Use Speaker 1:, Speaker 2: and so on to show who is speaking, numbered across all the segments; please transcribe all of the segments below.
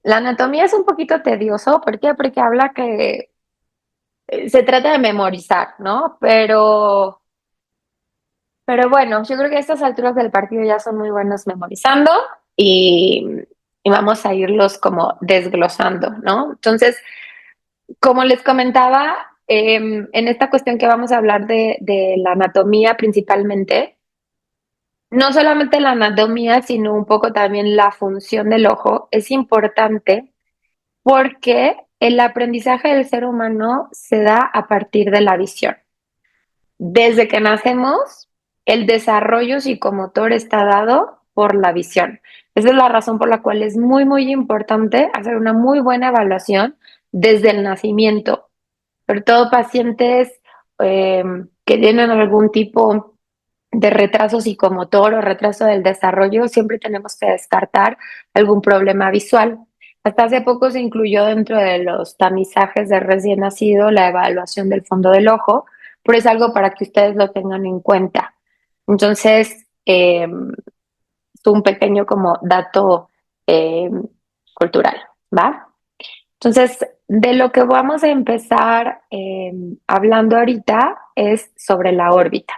Speaker 1: La anatomía es un poquito tedioso. ¿Por qué? Porque habla que se trata de memorizar, ¿no? Pero bueno, yo creo que a estas alturas del partido ya son muy buenos memorizando y, y vamos a irlos como desglosando, ¿no? Entonces, como les comentaba, en esta cuestión que vamos a hablar de la anatomía principalmente, no solamente la anatomía, sino un poco también la función del ojo es importante porque el aprendizaje del ser humano se da a partir de la visión. Desde que nacemos, el desarrollo psicomotor está dado por la visión. Esa es la razón por la cual es muy, muy importante hacer una muy buena evaluación desde el nacimiento. Sobre todo pacientes eh, que tienen algún tipo de retraso psicomotor o retraso del desarrollo, siempre tenemos que descartar algún problema visual. Hasta hace poco se incluyó dentro de los tamizajes de recién nacido la evaluación del fondo del ojo, pero es algo para que ustedes lo tengan en cuenta. Entonces, es un pequeño como dato eh, cultural, ¿va? Entonces, de lo que vamos a empezar hablando ahorita es sobre la órbita.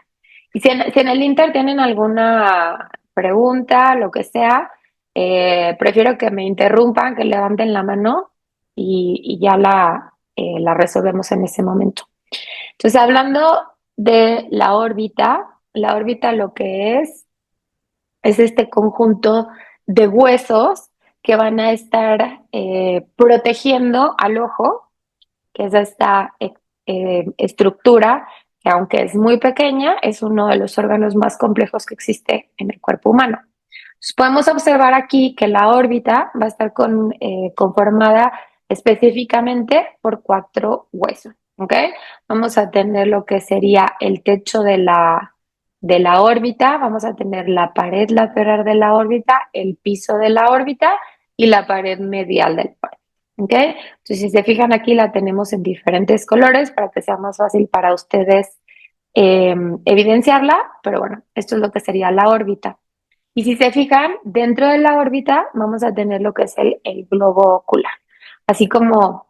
Speaker 1: Y si en el Inter tienen alguna pregunta, lo que sea, prefiero que me interrumpan, que levanten la mano y ya la resolvemos en ese momento. Entonces, hablando de la órbita lo que es este conjunto de huesos que van a estar protegiendo al ojo, que es esta estructura que aunque es muy pequeña, es uno de los órganos más complejos que existe en el cuerpo humano. Entonces, podemos observar aquí que la órbita va a estar conformada específicamente por cuatro huesos. ¿Ok? Vamos a tener lo que sería el techo de la órbita, vamos a tener la pared lateral de la órbita, el piso de la órbita y la pared medial del órbita. ¿Ok? Entonces, si se fijan aquí, la tenemos en diferentes colores para que sea más fácil para ustedes evidenciarla, pero bueno, esto es lo que sería la órbita. Y si se fijan, dentro de la órbita vamos a tener lo que es el globo ocular, así como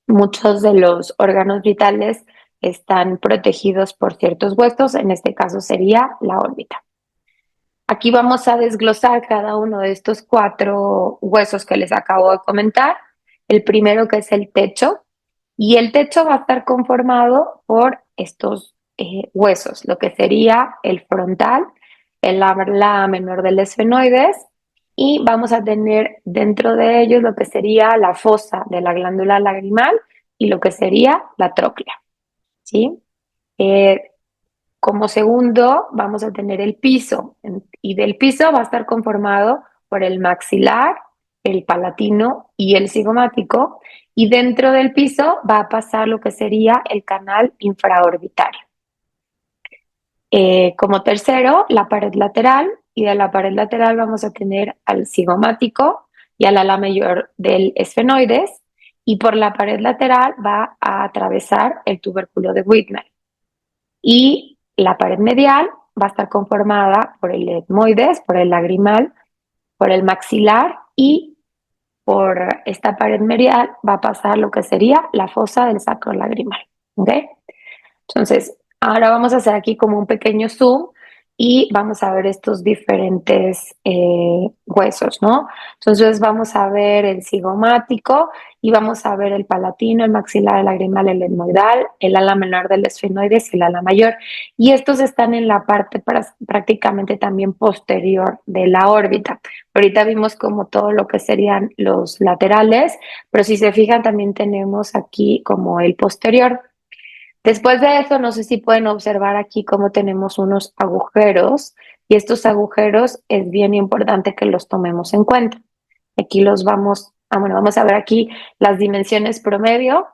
Speaker 1: muchos de los órganos vitales están protegidos por ciertos huesos, en este caso sería la órbita. Aquí vamos a desglosar cada uno de estos cuatro huesos que les acabo de comentar. El primero que es el techo, y el techo va a estar conformado por estos huesos, lo que sería el frontal, el ala menor del esfenoides, y vamos a tener dentro de ellos lo que sería la fosa de la glándula lagrimal y lo que sería la tróclea, ¿sí? Eh, Como segundo, vamos a tener el piso, y del piso va a estar conformado por el maxilar, el palatino y el cigomático, y dentro del piso va a pasar lo que sería el canal infraorbitario. Como tercero, la pared lateral, y de la pared lateral vamos a tener al cigomático y al ala mayor del esfenoides, y por la pared lateral va a atravesar el tubérculo de Whitney. Y la pared medial va a estar conformada por el etmoides, por el lagrimal, por el maxilar, y por esta pared medial va a pasar lo que sería la fosa del sacro lagrimal. ¿Ok? Entonces, ahora vamos a hacer aquí como un pequeño zoom y vamos a ver estos diferentes huesos, ¿no? Entonces vamos a ver el cigomático y vamos a ver el palatino, el maxilar, el lagrimal, el etmoidal, el ala menor del esfenoides y el ala mayor. Y estos están en la parte prácticamente también posterior de la órbita. Ahorita vimos como todo lo que serían los laterales, pero si se fijan también tenemos aquí como el posterior. Después de eso, no sé si pueden observar aquí cómo tenemos unos agujeros, y estos agujeros es bien importante que los tomemos en cuenta. Aquí bueno, vamos a ver aquí las dimensiones promedio.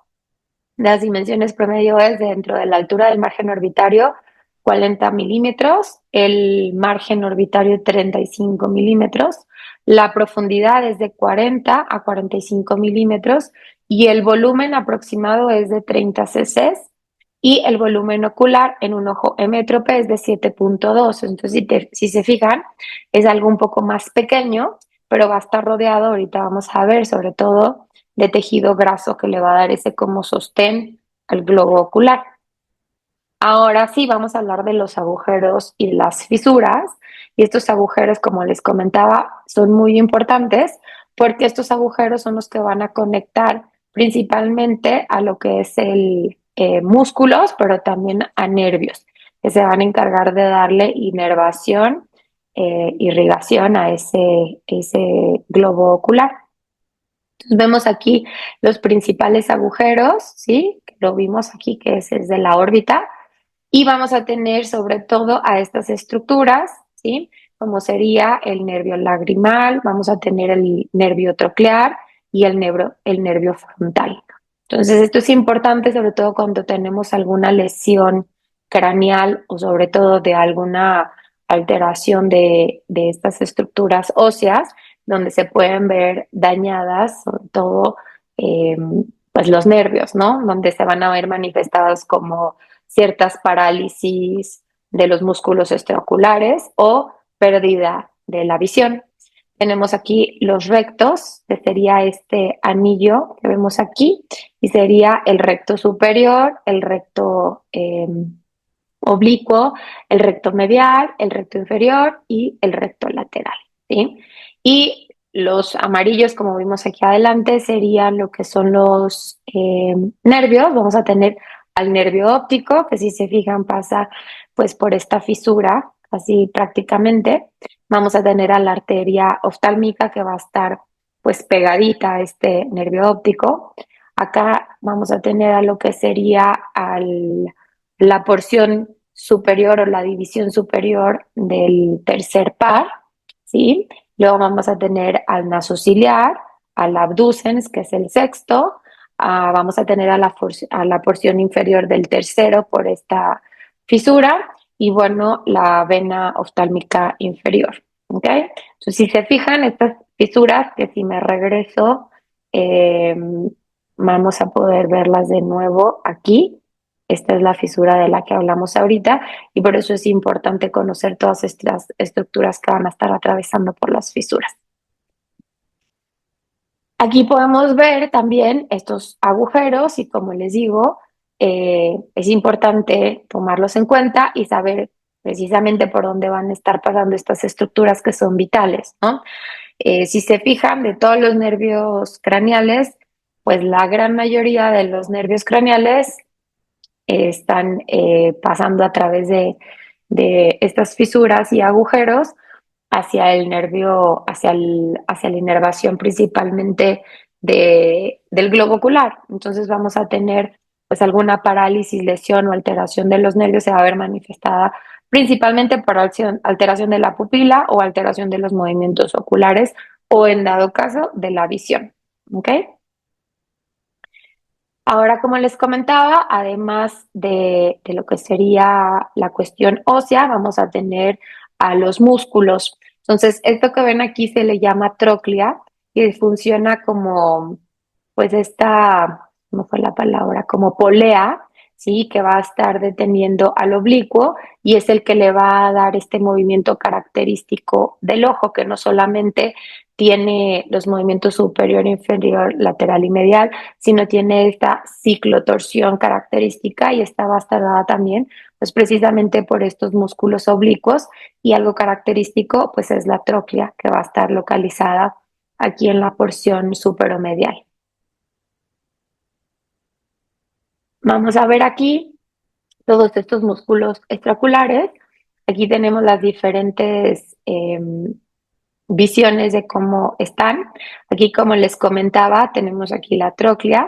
Speaker 1: Las dimensiones promedio es dentro de la altura del margen orbitario 40 milímetros, el margen orbitario 35 milímetros, la profundidad es de 40 a 45 milímetros y el volumen aproximado es de 30 cc y el volumen ocular en un ojo hemétrope es de 7,2. Entonces, si se fijan, es algo un poco más pequeño pero va a estar rodeado, ahorita vamos a ver, sobre todo de tejido graso que le va a dar ese como sostén al globo ocular. Ahora sí, vamos a hablar de los agujeros y las fisuras. Y estos agujeros, como les comentaba, son muy importantes porque estos agujeros son los que van a conectar principalmente a lo que es el músculos, pero también a nervios, que se van a encargar de darle inervación, irrigación a ese globo ocular. Entonces, vemos aquí los principales agujeros, ¿sí? Lo vimos aquí, que es desde la órbita y vamos a tener sobre todo a estas estructuras, ¿sí? Como sería el nervio lagrimal, vamos a tener el nervio troclear y el nervio frontal. Entonces, esto es importante sobre todo cuando tenemos alguna lesión craneal o sobre todo de alguna alteración de estas estructuras óseas, donde se pueden ver dañadas, sobre todo, eh, pues los nervios, ¿no? Donde se van a ver manifestados como ciertas parálisis de los músculos extraoculares o pérdida de la visión. Tenemos aquí los rectos, que sería este anillo que vemos aquí, y sería el recto superior, el recto oblicuo, el recto medial, el recto inferior y el recto lateral, ¿sí? Y los amarillos, como vimos aquí adelante, serían lo que son los nervios. Vamos a tener al nervio óptico, que si se fijan pasa pues por esta fisura, así prácticamente. Vamos a tener a la arteria oftálmica que va a estar pues pegadita a este nervio óptico. Acá vamos a tener a lo que sería la porción superior o la división superior del tercer par, ¿sí? Luego vamos a tener al nasociliar, al abducens, que es el sexto, vamos a tener a la porción inferior del tercero por esta fisura y bueno, la vena oftálmica inferior, ¿ok? Entonces, si se fijan, estas fisuras, que si me regreso, eh, vamos a poder verlas de nuevo aquí. Esta es la fisura de la que hablamos ahorita y por eso es importante conocer todas estas estructuras que van a estar atravesando por las fisuras. Aquí podemos ver también estos agujeros y como les digo, es importante tomarlos en cuenta y saber precisamente por dónde van a estar pasando estas estructuras que son vitales, ¿no? Si se fijan, de todos los nervios craneales, pues la gran mayoría de los nervios craneales están pasando a través de estas fisuras y agujeros hacia el nervio, hacia la inervación principalmente del globo ocular. Entonces vamos a tener pues alguna parálisis, lesión o alteración de los nervios se va a ver manifestada principalmente por alteración de la pupila o alteración de los movimientos oculares o en dado caso de la visión. ¿Ok? Ahora, como les comentaba, además de lo que sería la cuestión ósea, vamos a tener a los músculos. Entonces, esto que ven aquí se le llama tróclea y funciona como, pues esta, ¿cómo fue la palabra? Como polea, ¿sí? Que va a estar deteniendo al oblicuo y es el que le va a dar este movimiento característico del ojo, que no solamente tiene los movimientos superior, inferior, lateral y medial, sino tiene esta ciclotorsión característica y esta va a estar dada también, pues precisamente por estos músculos oblicuos y algo característico, pues es la tróclea que va a estar localizada aquí en la porción superomedial. Vamos a ver aquí todos estos músculos extraoculares. Aquí tenemos las diferentes visiones de cómo están. Aquí, como les comentaba, tenemos aquí la tróclea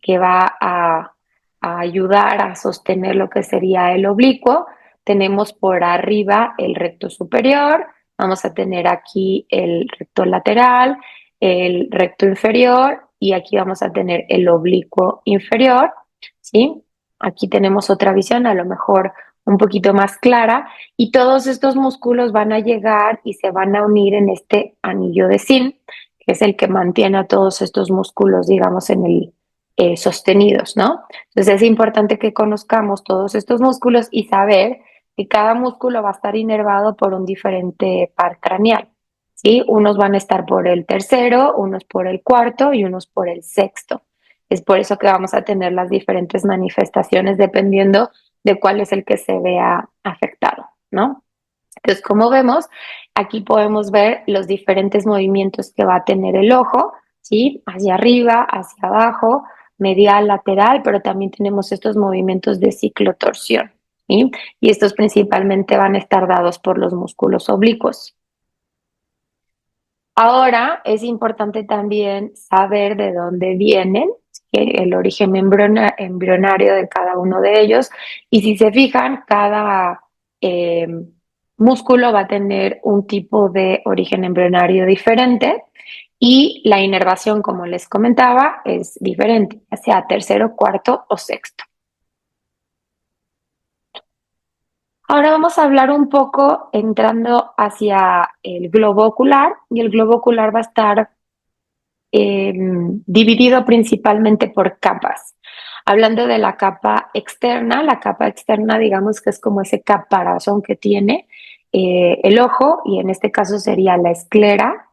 Speaker 1: que va a ayudar a sostener lo que sería el oblicuo. Tenemos por arriba el recto superior, vamos a tener aquí el recto lateral, el recto inferior y aquí vamos a tener el oblicuo inferior, ¿sí? Aquí tenemos otra visión, a lo mejor un poquito más clara, y todos estos músculos van a llegar y se van a unir en este anillo de zinc, que es el que mantiene a todos estos músculos, digamos, en el sostenidos, ¿no? Entonces es importante que conozcamos todos estos músculos y saber que cada músculo va a estar inervado por un diferente par craneal. ¿sí? Unos van a estar por el tercero, unos por el cuarto y unos por el sexto. Es por eso que vamos a tener las diferentes manifestaciones dependiendo de cuál es el que se vea afectado, ¿no? Entonces, como vemos, aquí podemos ver los diferentes movimientos que va a tener el ojo, ¿sí? Hacia arriba, hacia abajo, medial, lateral, pero también tenemos estos movimientos de ciclotorsión, ¿sí? Y estos principalmente van a estar dados por los músculos oblicuos. Ahora es importante también saber de dónde vienen, el origen embrionario de cada uno de ellos. Y si se fijan, cada eh, músculo va a tener un tipo de origen embrionario diferente y la inervación, como les comentaba, es diferente, ya sea tercero, cuarto o sexto. Ahora vamos a hablar un poco entrando hacia el globo ocular y el globo ocular va a estar dividido principalmente por capas. Hablando de la capa externa digamos que es como ese caparazón que tiene el ojo y en este caso sería la esclera.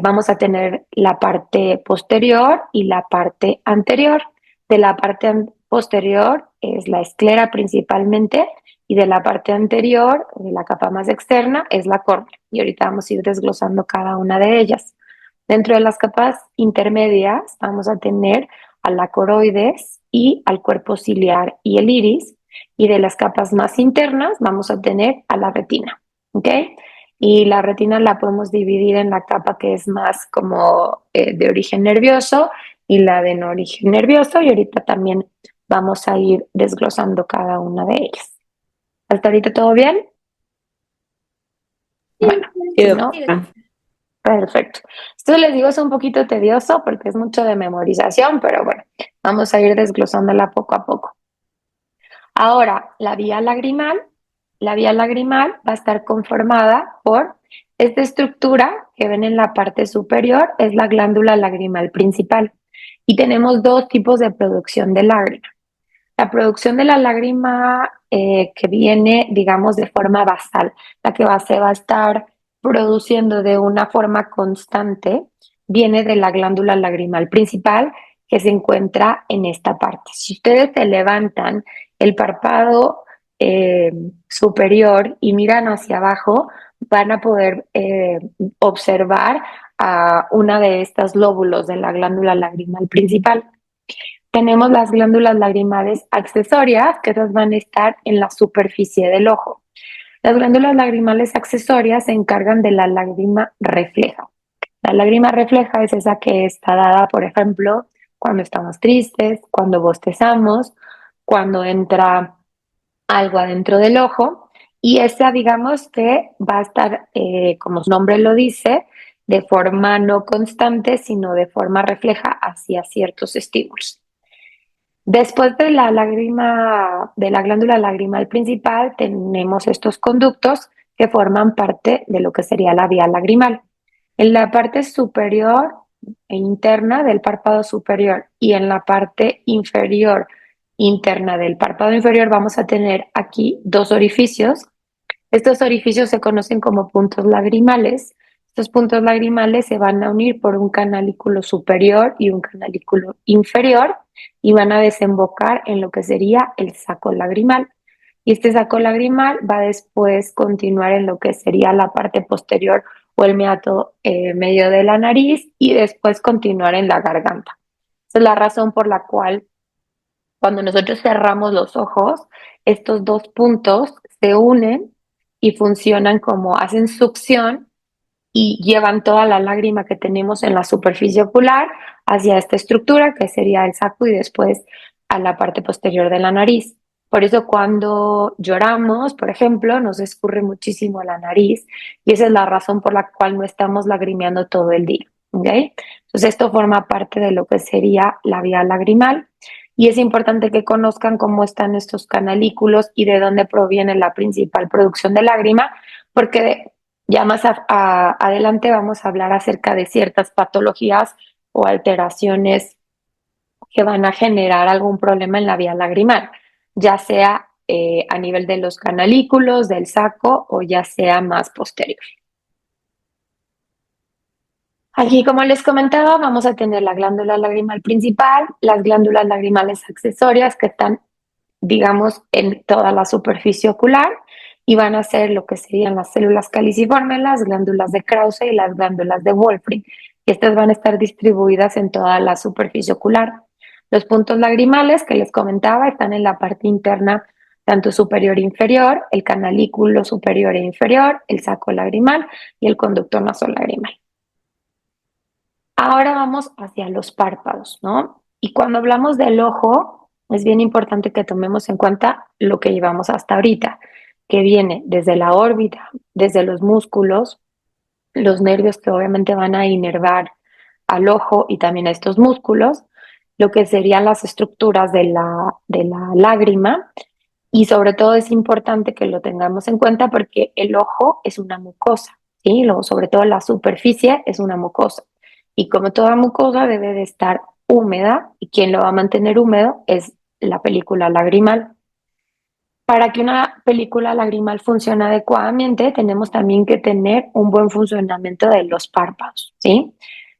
Speaker 1: Vamos a tener la parte posterior y la parte anterior. De la parte posterior es la esclera principalmente y de la parte anterior, de la capa más externa, es la córnea. Y ahorita vamos a ir desglosando cada una de ellas. Dentro de las capas intermedias vamos a tener a la coroides y al cuerpo ciliar y el iris. Y de las capas más internas vamos a tener a la retina. ¿Ok? Y la retina la podemos dividir en la capa que es más como de origen nervioso y la de no origen nervioso. Y ahorita también vamos a ir desglosando cada una de ellas. ¿Hasta ahorita todo bien? Bueno,
Speaker 2: Sí,
Speaker 1: si no,
Speaker 2: doctora.
Speaker 1: perfecto. Esto les digo es un poquito tedioso porque es mucho de memorización, pero bueno, vamos a ir desglosándola poco a poco. Ahora, la vía lagrimal va a estar conformada por esta estructura que ven en la parte superior, es la glándula lagrimal principal. Y tenemos dos tipos de producción de lágrima. La producción de la lágrima que viene, digamos, de forma basal, la que se va a estar produciendo de una forma constante, viene de la glándula lagrimal principal que se encuentra en esta parte. Si ustedes se levantan el párpado superior y miran hacia abajo, van a poder observar a una de estas lóbulos de la glándula lagrimal principal. Tenemos las glándulas lagrimales accesorias, que esas van a estar en la superficie del ojo. Las glándulas lagrimales accesorias se encargan de la lágrima refleja. La lágrima refleja es esa que está dada, por ejemplo, cuando estamos tristes, cuando bostezamos, cuando entra algo adentro del ojo. Y esa, digamos que va a estar, como su nombre lo dice, de forma no constante, sino de forma refleja hacia ciertos estímulos. Después de la lágrima, de la glándula lagrimal principal, tenemos estos conductos que forman parte de lo que sería la vía lagrimal. En la parte superior e interna del párpado superior y en la parte inferior interna del párpado inferior vamos a tener aquí dos orificios. Estos orificios se conocen como puntos lagrimales. Estos puntos lagrimales se van a unir por un canalículo superior y un canalículo inferior y van a desembocar en lo que sería el saco lagrimal. Y este saco lagrimal va a después continuar en lo que sería la parte posterior o el meato medio de la nariz y después continuar en la garganta. Esa es la razón por la cual cuando nosotros cerramos los ojos, estos dos puntos se unen y funcionan como hacen succión y llevan toda la lágrima que tenemos en la superficie ocular hacia esta estructura que sería el saco y después a la parte posterior de la nariz. Por eso cuando lloramos, por ejemplo, nos escurre muchísimo la nariz y esa es la razón por la cual no estamos lagrimeando todo el día. ¿Okay? Entonces esto forma parte de lo que sería la vía lagrimal y es importante que conozcan cómo están estos canalículos y de dónde proviene la principal producción de lágrima, porque ya más adelante vamos a hablar acerca de ciertas patologías o alteraciones que van a generar algún problema en la vía lagrimal, ya sea a nivel de los canalículos, del saco o ya sea más posterior. Aquí, como les comentaba, vamos a tener la glándula lagrimal principal, las glándulas lagrimales accesorias que están, digamos, en toda la superficie ocular y van a ser lo que serían las células caliciformes, las glándulas de Krause y las glándulas de Wolfram. Y estas van a estar distribuidas en toda la superficie ocular. Los puntos lagrimales que les comentaba están en la parte interna, tanto superior e inferior, el canalículo superior e inferior, el saco lagrimal y el conducto nasolagrimal. Ahora vamos hacia los párpados, ¿no? Y cuando hablamos del ojo, es bien importante que tomemos en cuenta lo que llevamos hasta ahorita, que viene desde la órbita, desde los músculos, los nervios que obviamente van a inervar al ojo y también a estos músculos, lo que serían las estructuras de la lágrima. Y sobre todo es importante que lo tengamos en cuenta porque el ojo es una mucosa, ¿sí? Luego, sobre todo la superficie es una mucosa. Y como toda mucosa debe de estar húmeda y quien lo va a mantener húmedo es la película lagrimal. Para que una película lagrimal funcione adecuadamente, tenemos también que tener un buen funcionamiento de los párpados, ¿sí?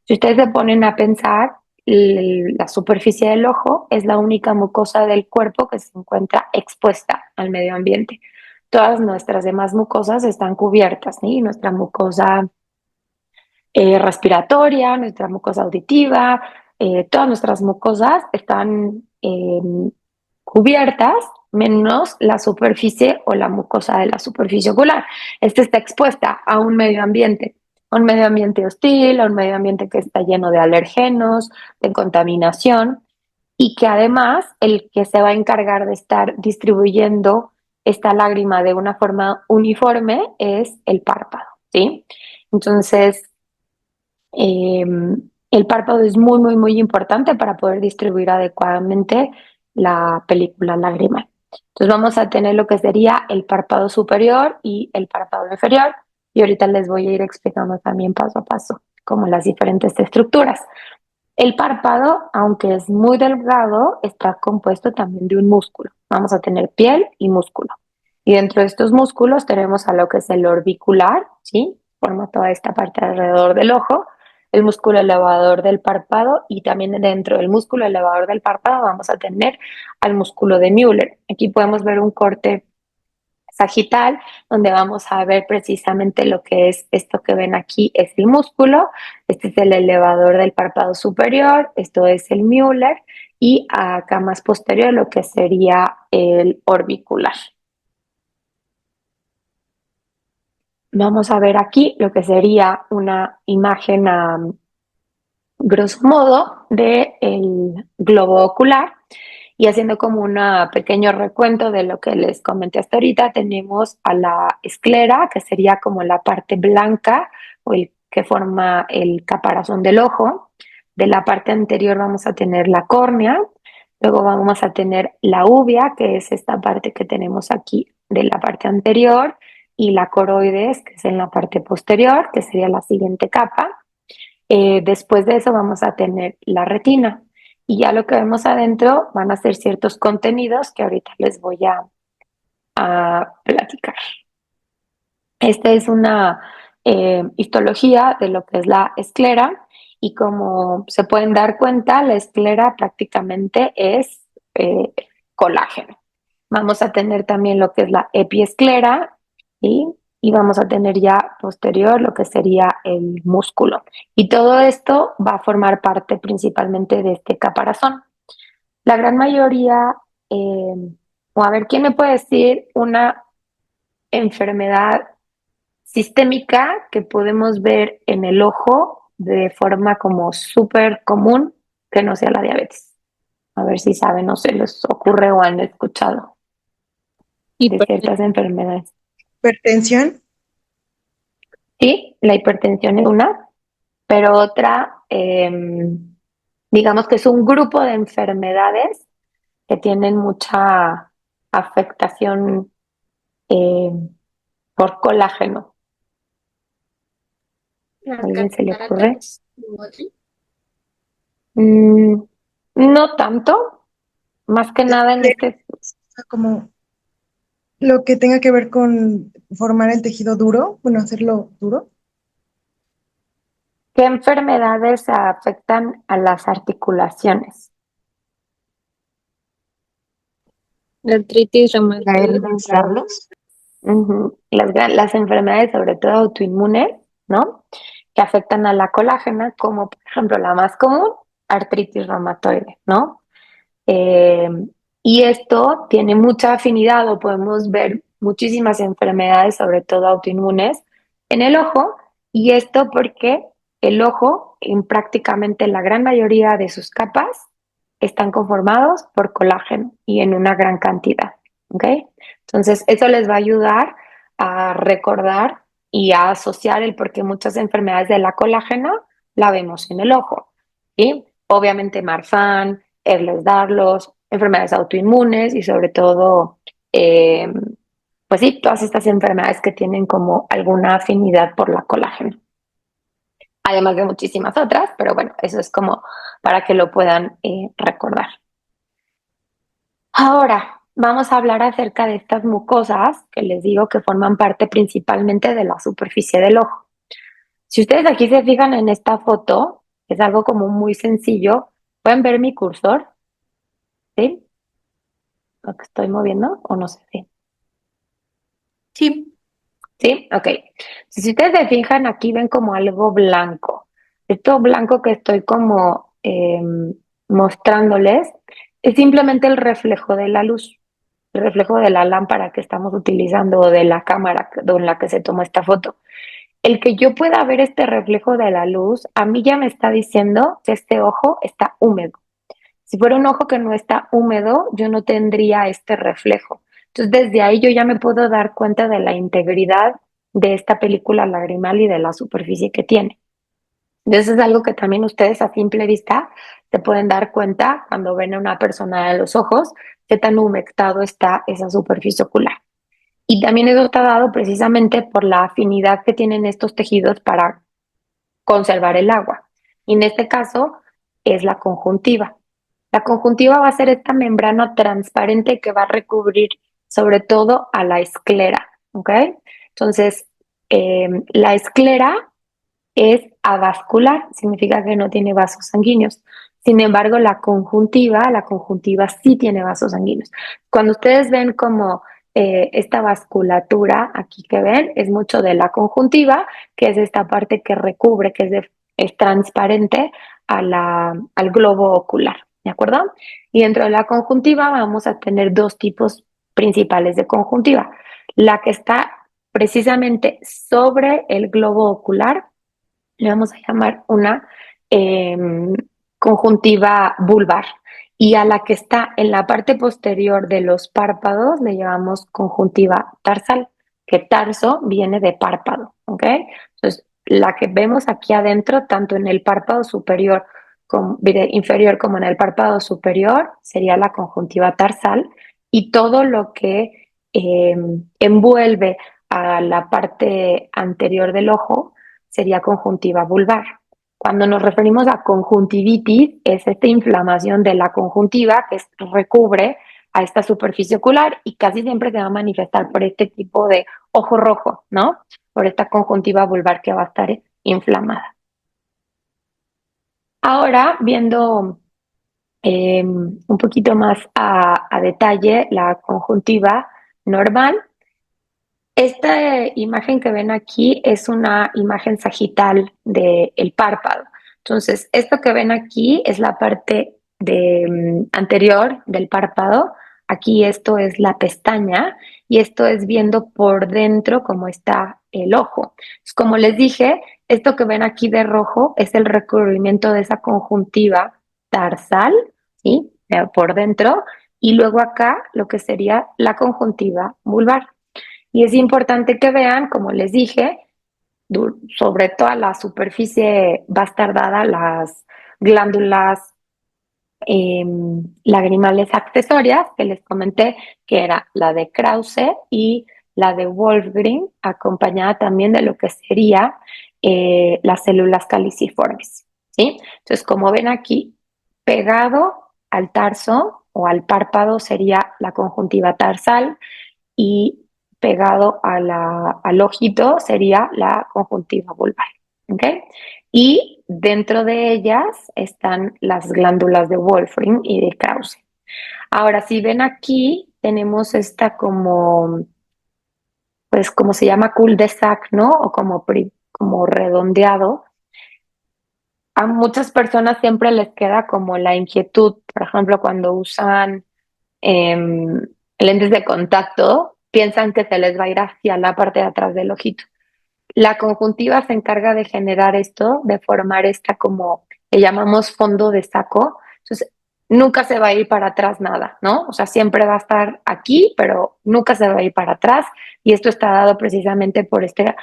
Speaker 1: Si ustedes se ponen a pensar, la superficie del ojo es la única mucosa del cuerpo que se encuentra expuesta al medio ambiente. Todas nuestras demás mucosas están cubiertas, ¿sí? Nuestra mucosa respiratoria, nuestra mucosa auditiva, todas nuestras mucosas están cubiertas, menos la superficie o la mucosa de la superficie ocular. Esta está expuesta a un medio ambiente hostil, a un medio ambiente que está lleno de alergenos, de contaminación, y que además el que se va a encargar de estar distribuyendo esta lágrima de una forma uniforme es el párpado, ¿sí? Entonces, eh, el párpado es muy, muy, muy importante para poder distribuir adecuadamente la película lagrimal. Entonces vamos a tener lo que sería el párpado superior y el párpado inferior. Y ahorita les voy a ir explicando también paso a paso como las diferentes estructuras. El párpado, aunque es muy delgado, está compuesto también de un músculo. Vamos a tener piel y músculo. Y dentro de estos músculos tenemos a lo que es el orbicular, ¿sí? Forma toda esta parte alrededor del ojo, el músculo elevador del párpado y también dentro del músculo elevador del párpado vamos a tener al músculo de Müller. Aquí podemos ver un corte sagital, donde vamos a ver precisamente lo que es esto que ven aquí, es el músculo, este es el elevador del párpado superior, esto es el Müller, y acá más posterior lo que sería el orbicular. Vamos a ver aquí lo que sería una imagen a grosso modo del globo ocular. Y haciendo como un pequeño recuento de lo que les comenté hasta ahorita, tenemos a la esclera, que sería como la parte blanca o el que forma el caparazón del ojo. De la parte anterior vamos a tener la córnea, luego vamos a tener la úvea, que es esta parte que tenemos aquí de la parte anterior, y la coroides, que es en la parte posterior, que sería la siguiente capa. Después de eso vamos a tener la retina y ya lo que vemos adentro van a ser ciertos contenidos que ahorita les voy a platicar. Esta es una histología de lo que es la esclera y como se pueden dar cuenta, la esclera prácticamente es colágeno. Vamos a tener también lo que es la epiesclera, ¿sí? Y vamos a tener ya posterior lo que sería el músculo. Y todo esto va a formar parte principalmente de este caparazón. La gran mayoría, o a ver, ¿quién me puede decir una enfermedad sistémica que podemos ver en el ojo de forma como súper común que no sea la diabetes? A ver si saben o se les ocurre o han escuchado de ciertas enfermedades.
Speaker 2: Hipertensión.
Speaker 1: Sí, la hipertensión es una, pero otra, digamos que es un grupo de enfermedades que tienen mucha afectación eh, por colágeno. ¿A
Speaker 2: Las
Speaker 1: alguien se le ocurre?
Speaker 2: cataratas de Guatry.
Speaker 1: Mm, no tanto, más que nada en este,
Speaker 2: Como lo que tenga que ver con formar el tejido duro, bueno, hacerlo duro.
Speaker 1: ¿Qué enfermedades afectan a las articulaciones?
Speaker 3: La artritis
Speaker 2: Gael
Speaker 3: reumatoide.
Speaker 2: Carlos.
Speaker 1: Ujú. Las enfermedades, sobre todo autoinmunes, ¿no? Que afectan a la colágena, como por ejemplo la más común, artritis reumatoide, ¿no? Eh, y esto tiene mucha afinidad o podemos ver muchísimas enfermedades, sobre todo autoinmunes, en el ojo. Y esto porque el ojo, en prácticamente la gran mayoría de sus capas, están conformados por colágeno y en una gran cantidad. ¿Ok? Entonces, eso les va a ayudar a recordar y a asociar el por qué muchas enfermedades de la colágeno la vemos en el ojo. ¿Sí? Obviamente, Marfan, Ehlers-Danlos, enfermedades autoinmunes y sobre todo, pues sí, todas estas enfermedades que tienen como alguna afinidad por la colágeno. Además de muchísimas otras, pero bueno, eso es como para que lo puedan recordar. Ahora, vamos a hablar acerca de estas mucosas que les digo que forman parte principalmente de la superficie del ojo. Si ustedes aquí se fijan en esta foto, es algo como muy sencillo. ¿Pueden ver mi cursor? ¿Sí? ¿Lo que estoy moviendo o no sé? Sí.
Speaker 3: Sí.
Speaker 1: ¿Sí? Ok. Si ustedes se fijan, aquí ven como algo blanco. Esto blanco que estoy como mostrándoles es simplemente el reflejo de la luz, el reflejo de la lámpara que estamos utilizando o de la cámara con la que se tomó esta foto. El que yo pueda ver este reflejo de la luz, a mí ya me está diciendo que este ojo está húmedo. Si fuera un ojo que no está húmedo, yo no tendría este reflejo. Entonces, desde ahí yo ya me puedo dar cuenta de la integridad de esta película lagrimal y de la superficie que tiene. Entonces, es algo que también ustedes a simple vista se pueden dar cuenta cuando ven a una persona de los ojos, qué tan humectado está esa superficie ocular. Y también eso está dado precisamente por la afinidad que tienen estos tejidos para conservar el agua. Y en este caso es la conjuntiva. La conjuntiva va a ser esta membrana transparente que va a recubrir sobre todo a la esclera, ¿ok? Entonces, la esclera es avascular, significa que no tiene vasos sanguíneos. Sin embargo, la conjuntiva sí tiene vasos sanguíneos. Cuando ustedes ven como esta vasculatura aquí que ven, es mucho de la conjuntiva, que es esta parte que recubre, es transparente al globo ocular, ¿de acuerdo? Y dentro de la conjuntiva vamos a tener dos tipos principales de conjuntiva. La que está precisamente sobre el globo ocular, le vamos a llamar una eh, conjuntiva vulvar. Y a la que está en la parte posterior de los párpados le llamamos conjuntiva tarsal, que tarso viene de párpado, ¿ok? Entonces, la que vemos aquí adentro, tanto en el párpado superior inferior como en el párpado superior, sería la conjuntiva tarsal, y todo lo que envuelve a la parte anterior del ojo sería conjuntiva vulvar. Cuando nos referimos a conjuntivitis, es esta inflamación de la conjuntiva que recubre a esta superficie ocular y casi siempre se va a manifestar por este tipo de ojo rojo, ¿no? Por esta conjuntiva vulvar que va a estar inflamada. Ahora, viendo un poquito más a detalle la conjuntiva normal, esta imagen que ven aquí es una imagen sagital del párpado. Entonces, esto que ven aquí es la parte anterior del párpado. Aquí esto es la pestaña y esto es viendo por dentro cómo está el ojo. Entonces, como les dije, esto que ven aquí de rojo es el recubrimiento de esa conjuntiva tarsal, ¿sí? Por dentro. Y luego acá lo que sería la conjuntiva vulvar. Y es importante que vean, como les dije, sobre toda la superficie va a estar dada las glándulas lagrimales accesorias que les comenté, que era la de Krause y la de Wolfgreen, acompañada también de lo que sería las células caliciformes, ¿sí? Entonces, como ven aquí, pegado al tarso o al párpado sería la conjuntiva tarsal, y pegado al ojito sería la conjuntiva vulvar. ¿ok? Y dentro de ellas están las glándulas de Wolfram y de Krause. Ahora, si ven aquí, tenemos esta como, pues como se llama cul-de-sac, ¿no? O como redondeado. A muchas personas siempre les queda como la inquietud, por ejemplo, cuando usan em, lentes de contacto, piensan que se les va a ir hacia la parte de atrás del ojito. La conjuntiva se encarga de generar esto, de formar esta como le llamamos fondo de saco. Entonces, nunca se va a ir para atrás nada, ¿no? O sea, siempre va a estar aquí, pero nunca se va a ir para atrás. Y esto está dado precisamente por este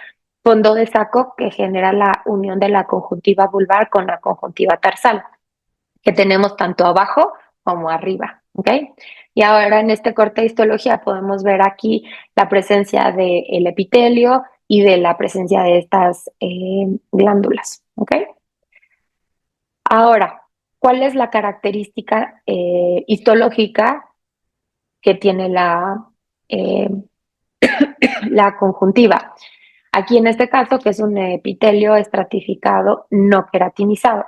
Speaker 1: fondo de saco que genera la unión de la conjuntiva vulvar con la conjuntiva tarsal, que tenemos tanto abajo como arriba, ¿ok? Y ahora en este corte de histología podemos ver aquí la presencia del epitelio y de la presencia de estas glándulas, ¿ok? Ahora, ¿cuál es la característica histológica que tiene eh, la conjuntiva? Aquí en este caso, que es un epitelio estratificado no queratinizado.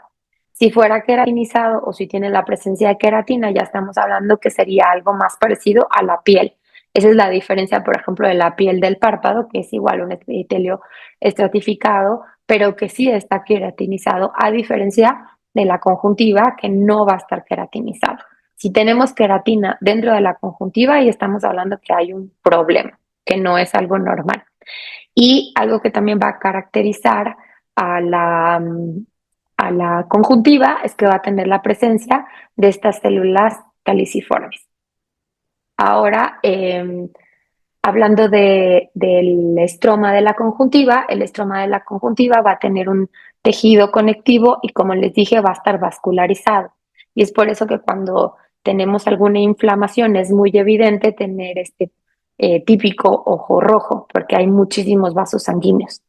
Speaker 1: Si fuera queratinizado o si tiene la presencia de queratina, ya estamos hablando que sería algo más parecido a la piel. Esa es la diferencia, por ejemplo, de la piel del párpado, que es igual un epitelio estratificado, pero que sí está queratinizado, a diferencia de la conjuntiva, que no va a estar queratinizado. Si tenemos queratina dentro de la conjuntiva, ahí estamos hablando que hay un problema, que no es algo normal. Y algo que también va a caracterizar a a la conjuntiva es que va a tener la presencia de estas células caliciformes. Ahora, hablando del estroma de la conjuntiva, el estroma de la conjuntiva va a tener un tejido conectivo y, como les dije, va a estar vascularizado. Y es por eso que cuando tenemos alguna inflamación es muy evidente tener este típico ojo rojo, porque hay muchísimos vasos sanguíneos.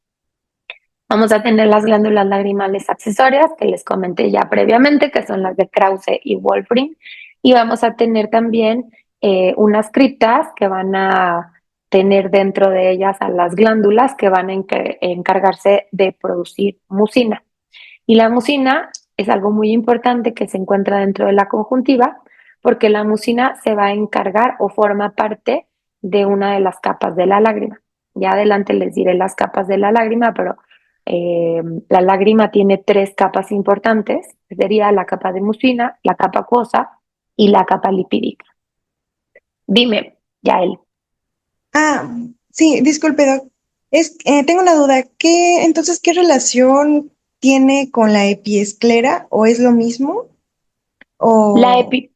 Speaker 1: Vamos a tener las glándulas lagrimales accesorias, que les comenté ya previamente, que son las de Krause y Wolfram. Y vamos a tener también unas criptas que van a tener dentro de ellas a las glándulas que van a encargarse de producir mucina. Y la mucina es algo muy importante que se encuentra dentro de la conjuntiva, porque la mucina se va a encargar o forma parte de una de las capas de la lágrima. Ya adelante les diré las capas de la lágrima, pero la lágrima tiene tres capas importantes, sería la capa de mucina, la capa acuosa y la capa lipídica. Dime, Yael.
Speaker 2: Ah, sí, disculpe, Doc. Tengo una duda. Entonces, ¿qué relación tiene con la epiesclera? ¿O es lo mismo?
Speaker 1: La,
Speaker 2: O
Speaker 1: epi-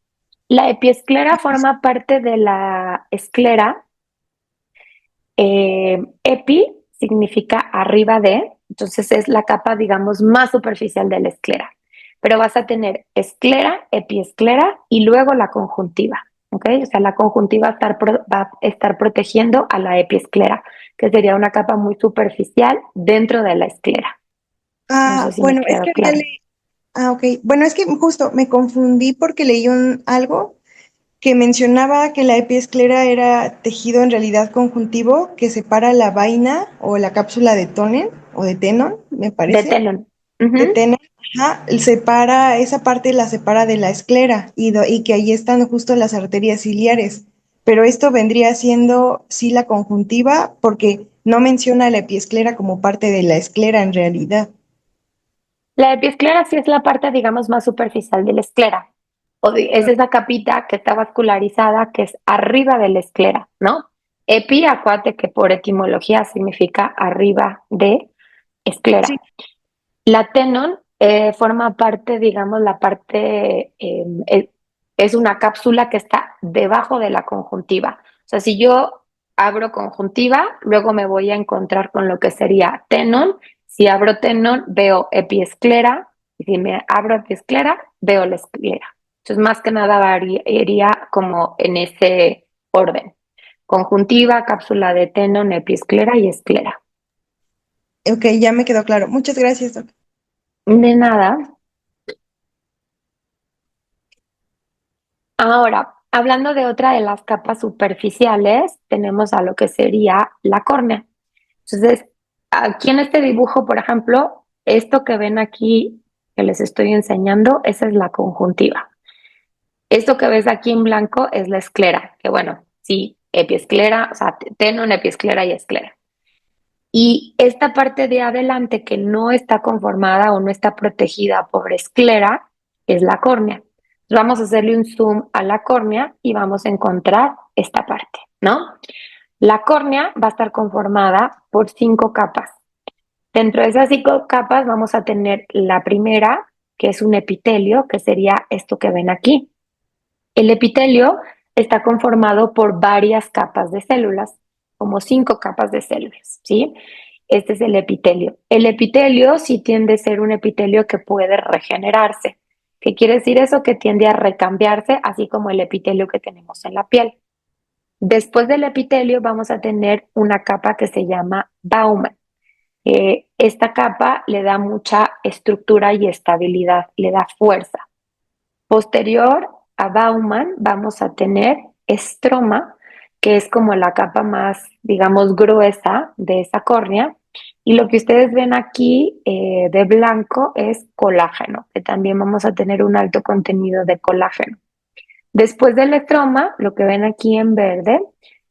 Speaker 1: la epiesclera forma parte de la esclera. Epi significa arriba de, entonces es la capa, digamos, más superficial de la esclera. Pero vas a tener esclera, epiesclera y luego la conjuntiva, ¿ok? O sea, la conjuntiva va a estar protegiendo a la epiesclera, que sería una capa muy superficial dentro de la esclera. No sé si me
Speaker 2: bueno, es
Speaker 1: quedó
Speaker 2: que
Speaker 1: claro.
Speaker 2: ok. Bueno, es que justo me confundí porque leí algo que mencionaba que la epiesclera era tejido en realidad conjuntivo que separa la vaina o la cápsula de Tonen o de Tenon, me
Speaker 1: De
Speaker 2: parece.
Speaker 1: telón.
Speaker 2: De
Speaker 1: Ujú.
Speaker 2: Tenon, ajá, esa parte la separa de la esclera y que ahí están justo las arterias ciliares. Pero esto vendría siendo sí la conjuntiva porque no menciona la epiesclera como parte de la esclera en realidad.
Speaker 1: La epiesclera sí es la parte, digamos, más superficial de la esclera. Es esa capita que está vascularizada, que es arriba de la esclera, ¿no? Epi, acuérdate que por etimología significa arriba de
Speaker 2: Sí,
Speaker 1: esclera. La tenon forma parte, digamos, la parte, es una cápsula que está debajo de la conjuntiva. O sea, si yo abro conjuntiva, luego me voy a encontrar con lo que sería tenon. Si abro tenon, veo epiesclera. Y si me abro epiesclera, veo la esclera. Entonces, más que nada iría como en ese orden. Conjuntiva, cápsula de tenon, epiesclera y esclera.
Speaker 2: ok, ya me quedó claro. Muchas gracias, Doc.
Speaker 1: De nada. Ahora, hablando de otra de las capas superficiales, tenemos a lo que sería la córnea. Entonces, aquí en este dibujo, por ejemplo, Esto que ven aquí, que les estoy enseñando, esa es la conjuntiva. Esto que ves aquí en blanco es la esclera, que bueno, sí, epiesclera, o sea, tenón, epiesclera y esclera. Y esta parte de adelante que no está conformada o no está protegida por esclera es la córnea. Vamos a hacerle un zoom a la córnea y vamos a encontrar esta parte, ¿no? La córnea va a estar conformada por 5 capas. Dentro de esas 5 capas vamos a tener la primera, que es un epitelio, que sería esto que ven aquí. El epitelio está conformado por varias capas de células, como 5 capas de células, ¿sí? Este es el epitelio. El epitelio sí tiende a ser un epitelio que puede regenerarse. ¿Qué quiere decir eso? Que tiende a recambiarse, así como el epitelio que tenemos en la piel. Después del epitelio vamos a tener una capa que se llama Baumann. Esta capa le da mucha estructura y estabilidad, le da fuerza. Posterior a Baumann vamos a tener estroma, que es como la capa más, digamos, gruesa de esa córnea. Y lo que ustedes ven aquí de blanco es colágeno, que también vamos a tener un alto contenido de colágeno. Después del estroma, lo que ven aquí en verde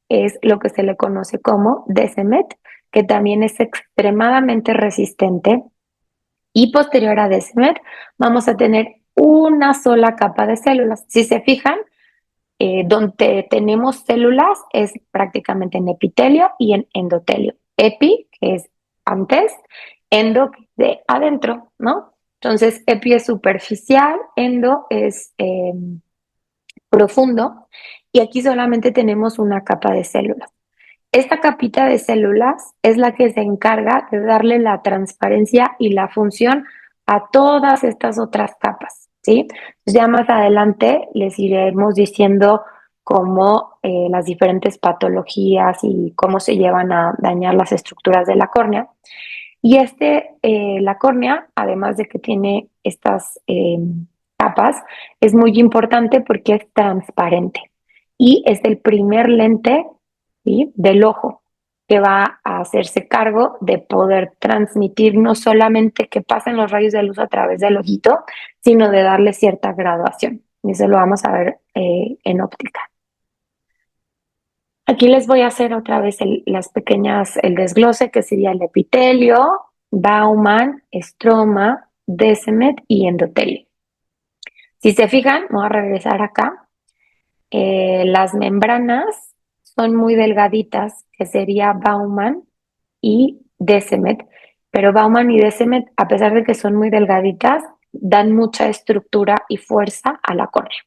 Speaker 1: es lo que se le conoce como Descemet, que también es extremadamente resistente. Y posterior a Descemet, vamos a tener una sola capa de células. Si se fijan, donde tenemos células es prácticamente en epitelio y en endotelio. Epi, que es antes, endo, que es de adentro, ¿no? Entonces, epi es superficial, endo es profundo, y aquí solamente tenemos una capa de células. Esta capita de células es la que se encarga de darle la transparencia y la función a todas estas otras capas, ¿sí? Ya más adelante les iremos diciendo cómo las diferentes patologías y cómo se llevan a dañar las estructuras de la córnea. Y la córnea, además de que tiene estas capas, es muy importante porque es transparente y es el primer lente, ¿sí?, del ojo, que va a hacerse cargo de poder transmitir no solamente que pasen los rayos de luz a través del ojito, sino de darle cierta graduación. Y eso lo vamos a ver en óptica. Aquí les voy a hacer otra vez el desglose, que sería el epitelio, Baumann, estroma, Descemet y endotelio. Si se fijan, voy a regresar acá. Las membranas son muy delgaditas, que sería Baumann y Descemet, pero Baumann y Descemet, a pesar de que son muy delgaditas, dan mucha estructura y fuerza a la córnea.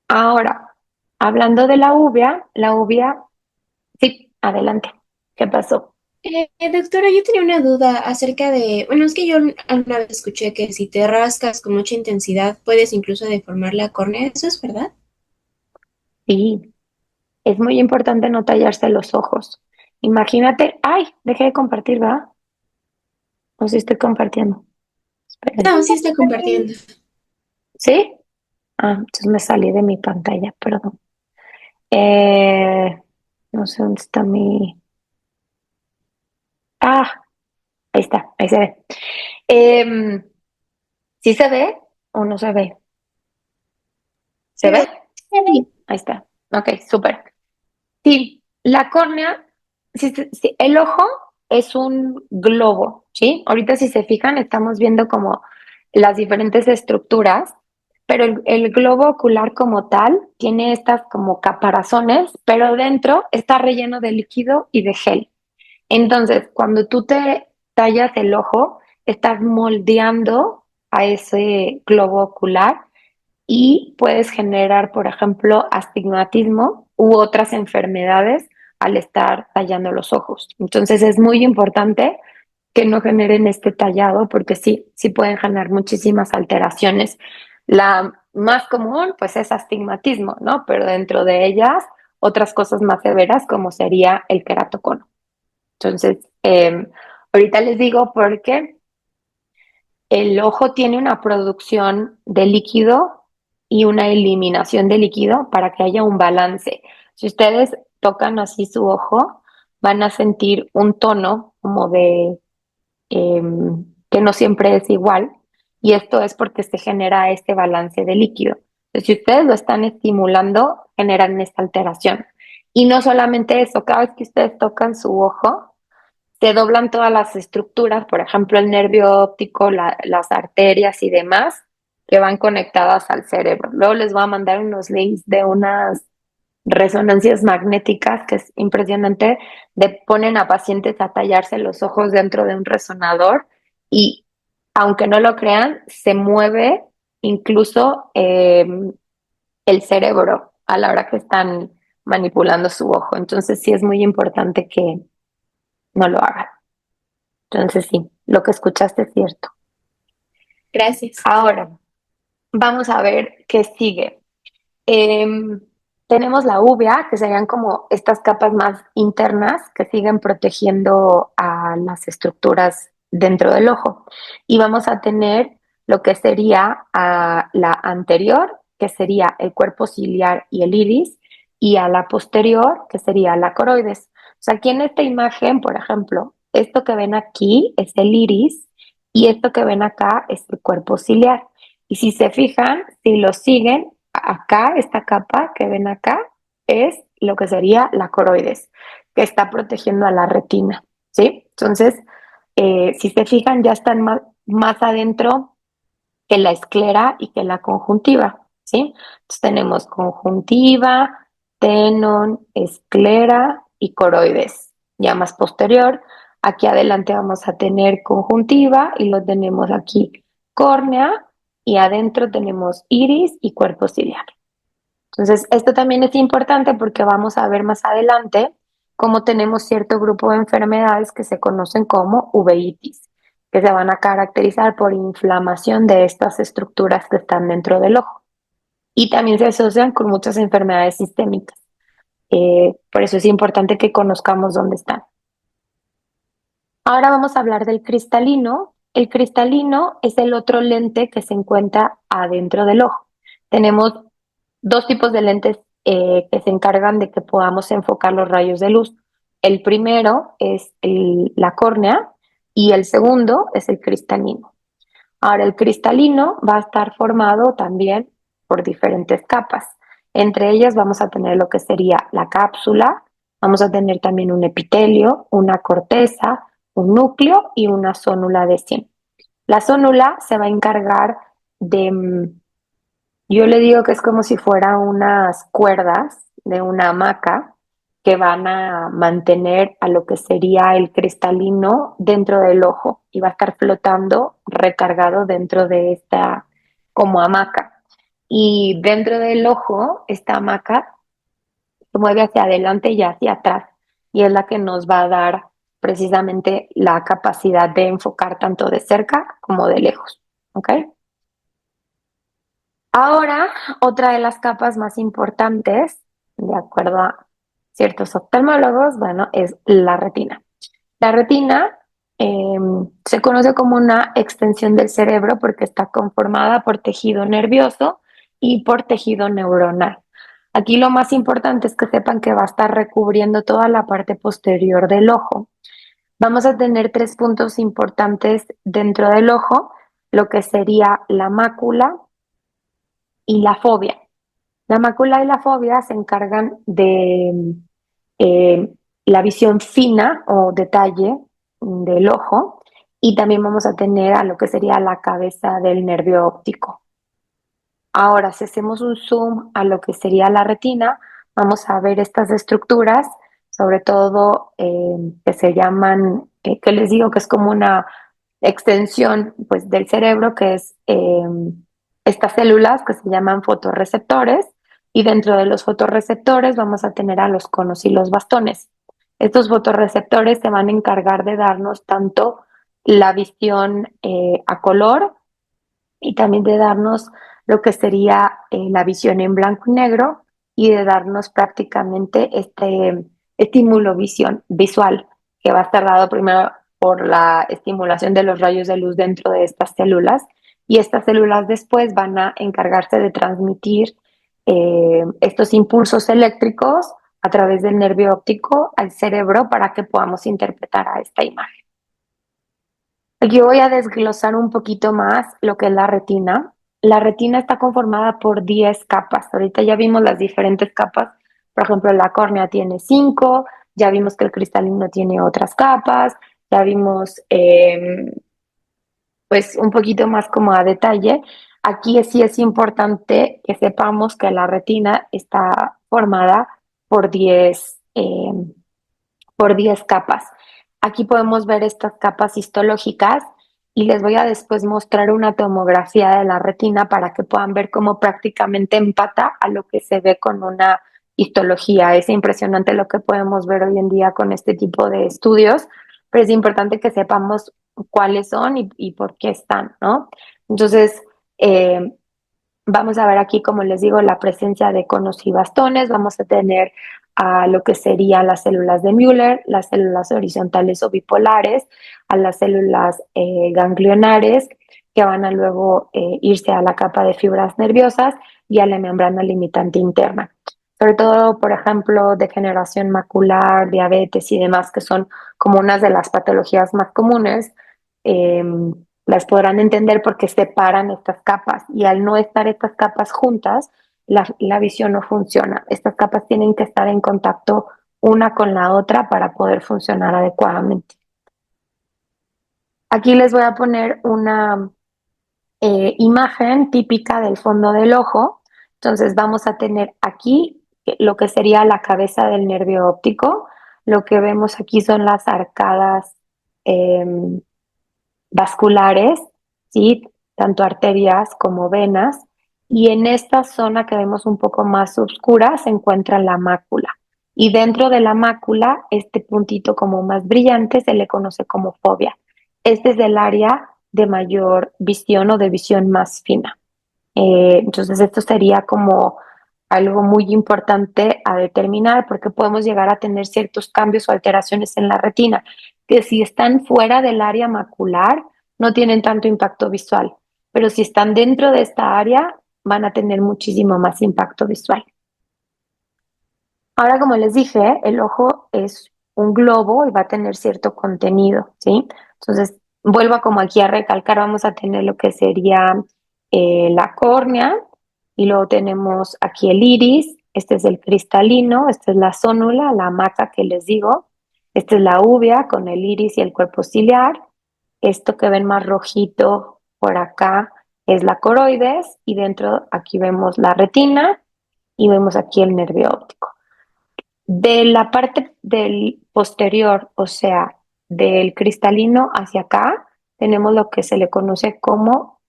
Speaker 1: Ahora, hablando de la uvea, sí, adelante. ¿Qué pasó?
Speaker 4: Doctora, yo tenía una duda acerca de, bueno, es que yo alguna vez escuché que si te rascas con mucha intensidad puedes incluso deformar la córnea, ¿eso es verdad?
Speaker 1: Sí, es muy importante no tallarse los ojos. Imagínate, ay, dejé de compartir, ¿verdad? O si estoy compartiendo. Esperen.
Speaker 4: No, sí está compartiendo.
Speaker 1: ¿Sí? Ah, entonces me salí de mi pantalla, perdón. Eh, no sé dónde está mi... Ah, ahí está, ahí se ve. Em, ¿Sí se ve o no se ve? ¿Se ve?
Speaker 4: Sí.
Speaker 1: Ahí está. Ok, súper. Sí, la córnea, el ojo es un globo, ¿sí? Ahorita si se fijan, estamos viendo como las diferentes estructuras, pero el globo ocular como tal tiene estas como caparazones, pero dentro está relleno de líquido y de gel. Entonces, cuando tú te tallas el ojo, estás moldeando a ese globo ocular y puedes generar, por ejemplo, astigmatismo u otras enfermedades al estar tallando los ojos. Entonces es muy importante que no generen este tallado porque sí pueden generar muchísimas alteraciones. La más común, pues, es astigmatismo, ¿no? Pero dentro de ellas, otras cosas más severas como sería el queratocono. Entonces, ahorita les digo porque el ojo tiene una producción de líquido y una eliminación de líquido para que haya un balance. Si ustedes tocan así su ojo, van a sentir un tono como de que no siempre es igual, y esto es porque se genera este balance de líquido. Entonces, si ustedes lo están estimulando, generan esta alteración. Y no solamente eso, cada vez que ustedes tocan su ojo, se doblan todas las estructuras, por ejemplo, el nervio óptico, las arterias y demás, que van conectadas al cerebro. Luego les voy a mandar unos links de unas resonancias magnéticas, que es impresionante, de ponen a pacientes a tallarse los ojos dentro de un resonador y, aunque no lo crean, se mueve incluso el cerebro a la hora que están manipulando su ojo. Entonces sí es muy importante que no lo hagan. Entonces sí, lo que escuchaste es cierto.
Speaker 4: Gracias.
Speaker 1: Ahora, vamos a ver qué sigue. Em, Tenemos la uvea, que serían como estas capas más internas que siguen protegiendo a las estructuras dentro del ojo. Y vamos a tener lo que sería la anterior, que sería el cuerpo ciliar y el iris, y a la posterior, que sería la coroides. O sea, aquí en esta imagen, por ejemplo, esto que ven aquí es el iris y esto que ven acá es el cuerpo ciliar. Y si se fijan, si lo siguen, acá, esta capa que ven acá, es lo que sería la coroides, que está protegiendo a la retina, ¿sí? Entonces, si se fijan, ya están más adentro que la esclera y que la conjuntiva, ¿sí? Entonces tenemos conjuntiva, tenon, esclera y coroides. Ya más posterior, aquí adelante vamos a tener conjuntiva y lo tenemos aquí córnea y adentro tenemos iris y cuerpo ciliar. Entonces, esto también es importante porque vamos a ver más adelante cómo tenemos cierto grupo de enfermedades que se conocen como uveitis, que se van a caracterizar por inflamación de estas estructuras que están dentro del ojo. Y también se asocian con muchas enfermedades sistémicas. Por eso es importante que conozcamos dónde están. Ahora vamos a hablar del cristalino. El cristalino es el otro lente que se encuentra adentro del ojo. Tenemos dos tipos de lentes que se encargan de que podamos enfocar los rayos de luz. El primero es la córnea y el segundo es el cristalino. Ahora, el cristalino va a estar formado también por diferentes capas. Entre ellas vamos a tener lo que sería la cápsula, vamos a tener también un epitelio, una corteza, un núcleo y una zónula de zinc. La zónula se va a encargar de, yo le digo que es como si fuera unas cuerdas de una hamaca que van a mantener a lo que sería el cristalino dentro del ojo y va a estar flotando recargado dentro de esta como hamaca. Y dentro del ojo, esta hamaca se mueve hacia adelante y hacia atrás y es la que nos va a dar precisamente la capacidad de enfocar tanto de cerca como de lejos. ¿Ok? Ahora, otra de las capas más importantes, de acuerdo a ciertos oftalmólogos, bueno, es la retina. La retina se conoce como una extensión del cerebro porque está conformada por tejido nervioso y por tejido neuronal. Aquí lo más importante es que sepan que va a estar recubriendo toda la parte posterior del ojo. Vamos a tener tres puntos importantes dentro del ojo, lo que sería la mácula y la fobia. La mácula y la fobia se encargan de eh, la visión fina o detalle del ojo y también vamos a tener a lo que sería la cabeza del nervio óptico. Ahora, si hacemos un zoom a lo que sería la retina, vamos a ver estas estructuras, sobre todo que se llaman, que les digo que es como una extensión pues, del cerebro, que es estas células que se llaman fotorreceptores, y dentro de los fotorreceptores vamos a tener a los conos y los bastones. Estos fotorreceptores se van a encargar de darnos tanto la visión a color y también de darnos lo que sería la visión en blanco y negro y de darnos prácticamente este estímulo visual que va a estar dado primero por la estimulación de los rayos de luz dentro de estas células y estas células después van a encargarse de transmitir estos impulsos eléctricos a través del nervio óptico al cerebro para que podamos interpretar a esta imagen. Aquí voy a desglosar un poquito más lo que es la retina. La retina está conformada por 10 capas. Ahorita ya vimos las diferentes capas. Por ejemplo, la córnea tiene 5, ya vimos que el cristalino tiene otras capas, ya vimos pues un poquito más como a detalle. Aquí sí es importante que sepamos que la retina está formada por 10 capas. Aquí podemos ver estas capas histológicas y les voy a después mostrar una tomografía de la retina para que puedan ver cómo prácticamente empata a lo que se ve con una histología. Es impresionante lo que podemos ver hoy en día con este tipo de estudios, pero es importante que sepamos cuáles son y por qué están, ¿no? Entonces, eh, vamos a ver aquí, como les digo, la presencia de conos y bastones. Vamos a tener a lo que serían las células de Müller, las células horizontales o bipolares, a las células ganglionares, que van a luego irse a la capa de fibras nerviosas y a la membrana limitante interna. Sobre todo, por ejemplo, degeneración macular, diabetes y demás, que son como unas de las patologías más comunes. Eh, las podrán entender porque separan estas capas y al no estar estas capas juntas, la visión no funciona. Estas capas tienen que estar en contacto una con la otra para poder funcionar adecuadamente. Aquí les voy a poner una imagen típica del fondo del ojo. Entonces vamos a tener aquí lo que sería la cabeza del nervio óptico. Lo que vemos aquí son las arcadas eh, vasculares, ¿sí? Tanto arterias como venas. Y en esta zona que vemos un poco más oscura se encuentra la mácula. Y dentro de la mácula, este puntito como más brillante se le conoce como fovea. Este es el área de mayor visión o de visión más fina. Entonces esto sería como algo muy importante a determinar porque podemos llegar a tener ciertos cambios o alteraciones en la retina que si están fuera del área macular no tienen tanto impacto visual, pero si están dentro de esta área van a tener muchísimo más impacto visual. Ahora, como les dije, el ojo es un globo y va a tener cierto contenido, ¿sí? Entonces, vuelvo como aquí a recalcar, vamos a tener lo que sería la córnea y luego tenemos aquí el iris, este es el cristalino, esta es la zónula, la maca que les digo, esta es la úvea con el iris y el cuerpo ciliar, esto que ven más rojito por acá es la coroides y dentro aquí vemos la retina y vemos aquí el nervio óptico. De la parte del posterior, o sea, del cristalino hacia acá, tenemos lo que se le conoce como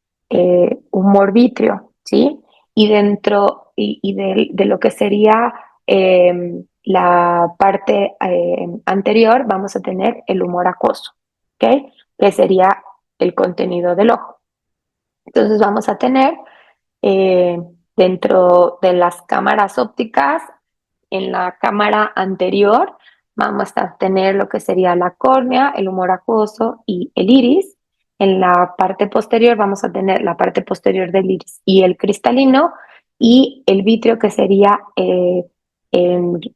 Speaker 1: humor vítreo, ¿sí? Y dentro de lo que sería la parte anterior, vamos a tener el humor acuoso, ¿ok? Que sería el contenido del ojo. Entonces vamos a tener eh, dentro de las cámaras ópticas en la cámara anterior vamos a tener lo que sería la córnea, el humor acuoso y el iris. En la parte posterior vamos a tener la parte posterior del iris y el cristalino y el vítreo que sería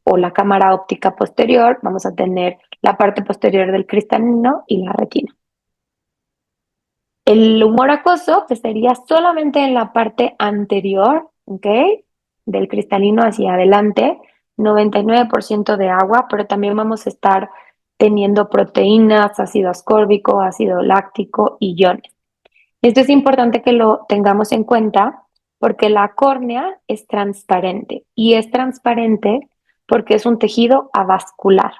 Speaker 1: o la cámara óptica posterior. Vamos a tener la parte posterior del cristalino y la retina. El humor acuoso, que sería solamente en la parte anterior, ¿ok? Del cristalino hacia adelante, 99% de agua, pero también vamos a estar teniendo proteínas, ácido ascórbico, ácido láctico y iones. Esto es importante que lo tengamos en cuenta porque la córnea es transparente y es transparente porque es un tejido avascular.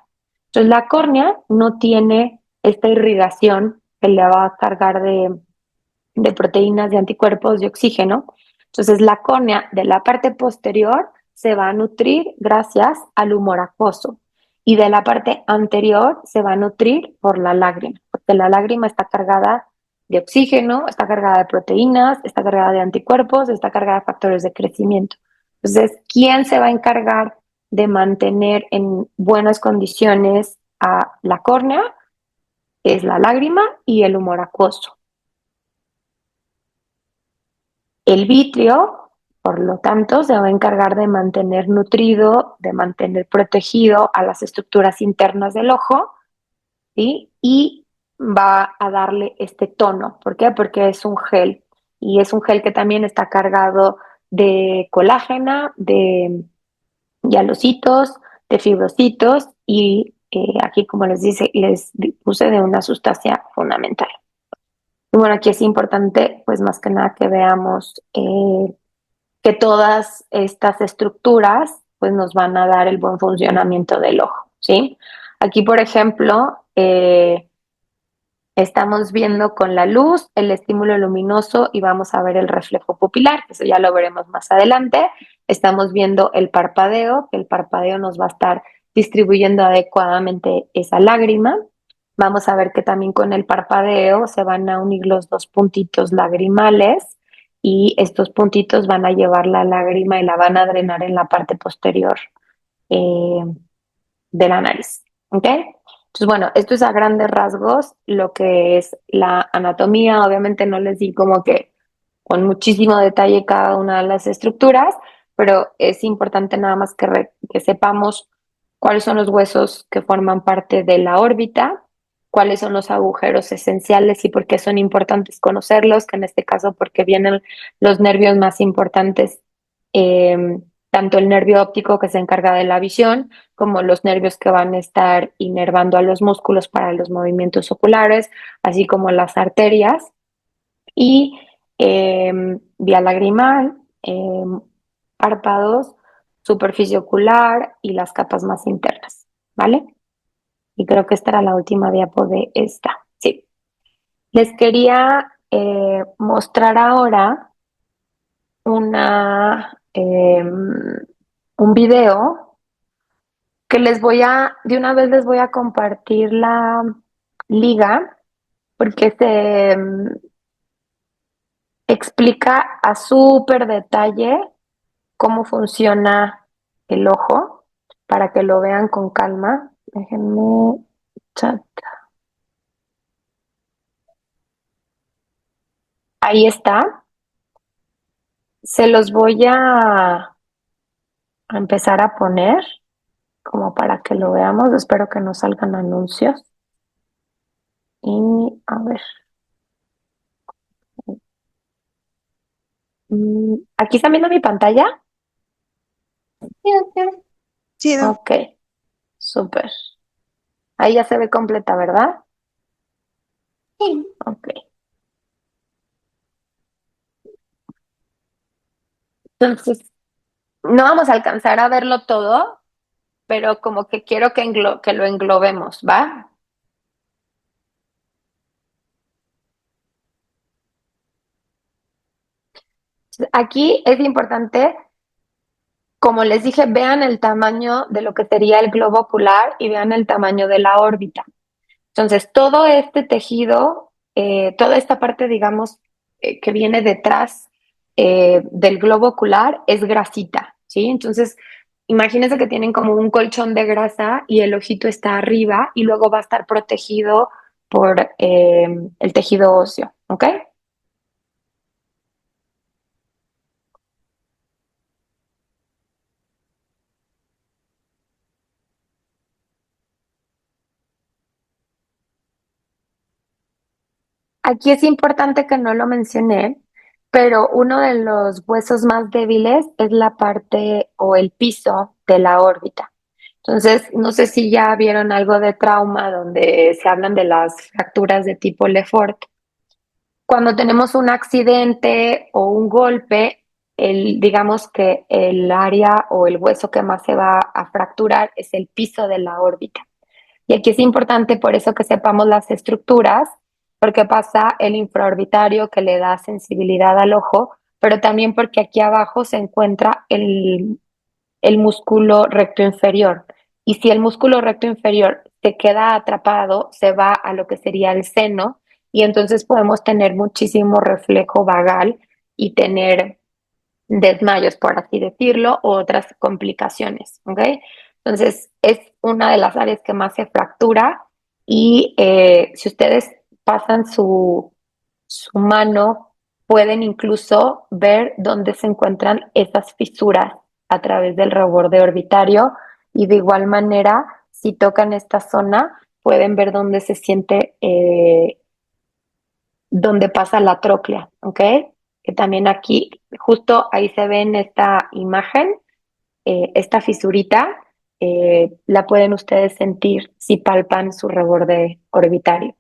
Speaker 1: Entonces la córnea no tiene esta irrigación que le va a cargar de proteínas, de anticuerpos, de oxígeno. Entonces la córnea de la parte posterior se va a nutrir gracias al humor acuoso y de la parte anterior se va a nutrir por la lágrima, porque la lágrima está cargada de oxígeno, está cargada de proteínas, está cargada de anticuerpos, está cargada de factores de crecimiento. Entonces, ¿quién se va a encargar de mantener en buenas condiciones a la córnea? Es la lágrima y el humor acuoso. El vitrio, por lo tanto, se va a encargar de mantener nutrido, de mantener protegido a las estructuras internas del ojo, ¿sí? Y va a darle este tono. ¿Por qué? Porque es un gel y es un gel que también está cargado de colágena, de hialocitos, de fibrocitos y aquí, como les puse de una sustancia fundamental. Y bueno, aquí es importante, pues más que nada que veamos que todas estas estructuras, pues nos van a dar el buen funcionamiento del ojo, ¿sí? Aquí, por ejemplo, estamos viendo con la luz el estímulo luminoso y vamos a ver el reflejo pupilar, eso ya lo veremos más adelante. Estamos viendo el parpadeo, que el parpadeo nos va a estar distribuyendo adecuadamente esa lágrima. Vamos a ver que también con el parpadeo se van a unir los dos puntitos lagrimales y estos puntitos van a llevar la lágrima y la van a drenar en la parte posterior eh, de la nariz. ¿Ok? Entonces, bueno, esto es a grandes rasgos lo que es la anatomía. Obviamente no les di como que con muchísimo detalle cada una de las estructuras, pero es importante nada más que sepamos cuáles son los huesos que forman parte de la órbita, cuáles son los agujeros esenciales y por qué son importantes conocerlos, que en este caso porque vienen los nervios más importantes, eh, tanto el nervio óptico que se encarga de la visión, como los nervios que van a estar inervando a los músculos para los movimientos oculares, así como las arterias y vía lagrimal, párpados, superficie ocular y las capas más internas, ¿vale? Y creo que esta era la última diapo de esta. Sí. Les quería mostrar ahora un video que de una vez les voy a compartir la liga porque explica a súper detalle cómo funciona el ojo para que lo vean con calma. Déjenme chat. Ahí está. Se los voy a empezar a poner como para que lo veamos. Espero que no salgan anuncios. Y a ver. ¿Aquí están viendo mi pantalla?
Speaker 4: Sí, doctor.
Speaker 2: Sí,
Speaker 1: Ok, súper. Ahí ya se ve completa, ¿verdad?
Speaker 4: Sí.
Speaker 1: Ok. Entonces, no vamos a alcanzar a verlo todo, pero como que quiero que lo englobemos, ¿va? Aquí es importante, como les dije, vean el tamaño de lo que sería el globo ocular y vean el tamaño de la órbita. Entonces, todo este tejido, toda esta parte, digamos, que viene detrás del globo ocular es grasita, ¿sí? Entonces, imagínense que tienen como un colchón de grasa y el ojito está arriba y luego va a estar protegido por el tejido óseo, ¿ok? Aquí es importante que no lo mencioné, pero uno de los huesos más débiles es la parte o el piso de la órbita. Entonces, no sé si ya vieron algo de trauma donde se hablan de las fracturas de tipo Lefort. Cuando tenemos un accidente o un golpe, digamos que el área o el hueso que más se va a fracturar es el piso de la órbita. Y aquí es importante por eso que sepamos las estructuras, porque pasa el infraorbitario que le da sensibilidad al ojo, pero también porque aquí abajo se encuentra el músculo recto inferior. Y si el músculo recto inferior se queda atrapado, se va a lo que sería el seno y entonces podemos tener muchísimo reflejo vagal y tener desmayos, por así decirlo, o otras complicaciones, ¿ok? Entonces, es una de las áreas que más se fractura y si ustedes pasan su mano, pueden incluso ver dónde se encuentran esas fisuras a través del reborde orbitario y de igual manera, si tocan esta zona, pueden ver dónde se siente, dónde pasa la tróclea, ¿ok? Que también aquí, justo ahí se ve en esta imagen, esta fisurita, la pueden ustedes sentir si palpan su reborde orbitario.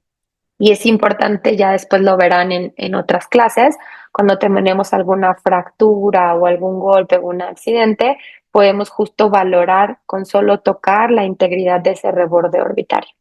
Speaker 1: Y es importante, ya después lo verán en otras clases, cuando tenemos alguna fractura o algún golpe o un accidente, podemos justo valorar con solo tocar la integridad de ese reborde orbitario.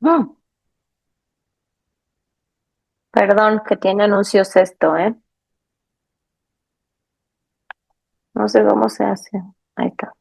Speaker 1: Mm, perdón, que tiene anuncios esto, ¿eh? No sé cómo se hace. Ahí está.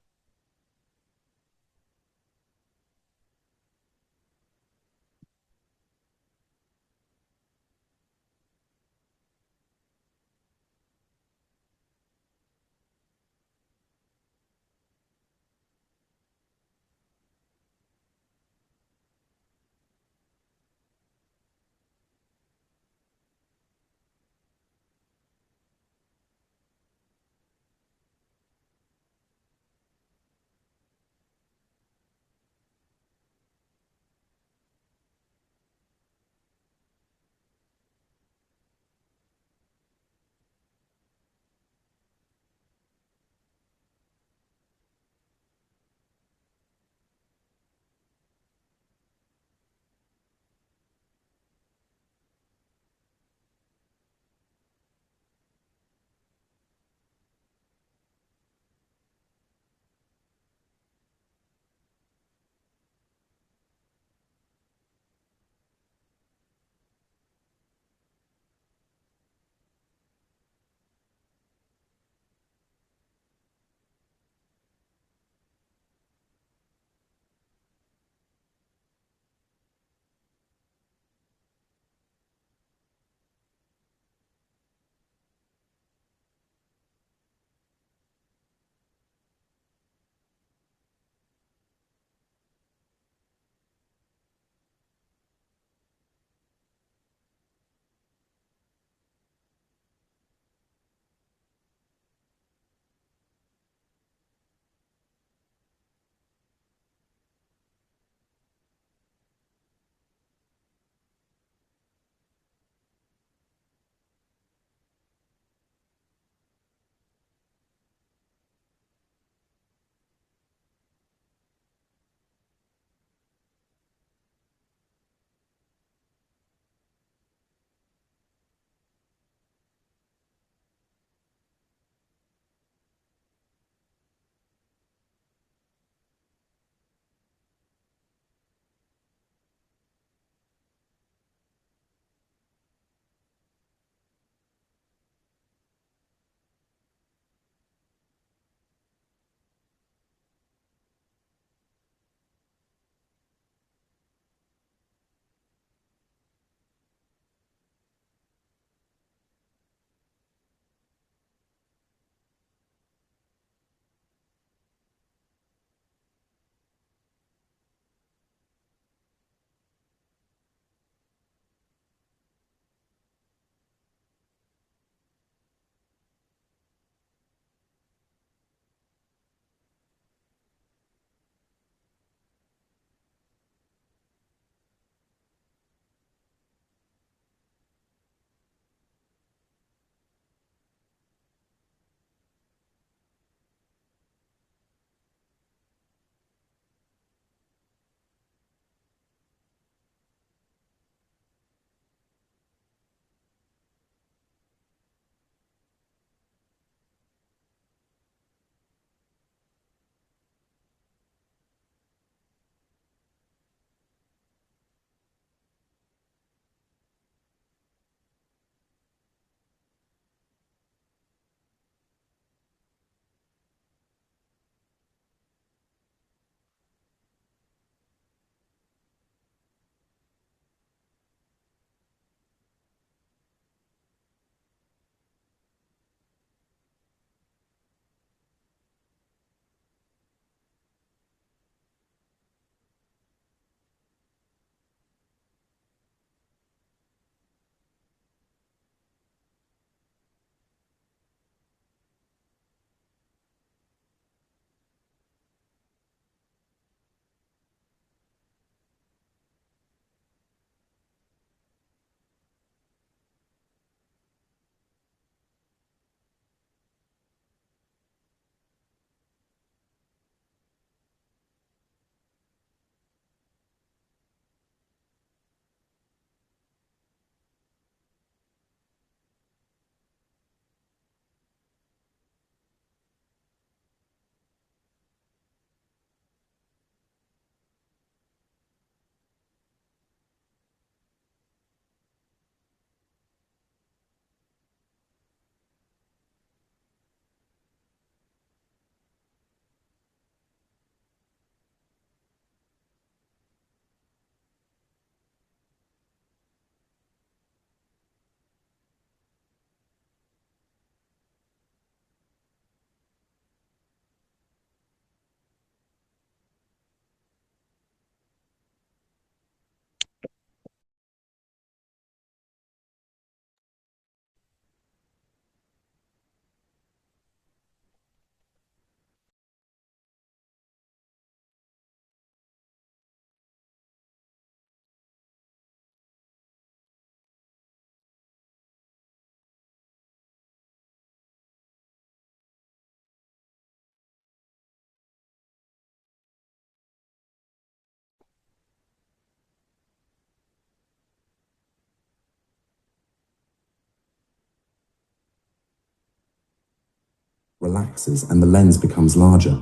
Speaker 5: relaxes and the lens becomes larger.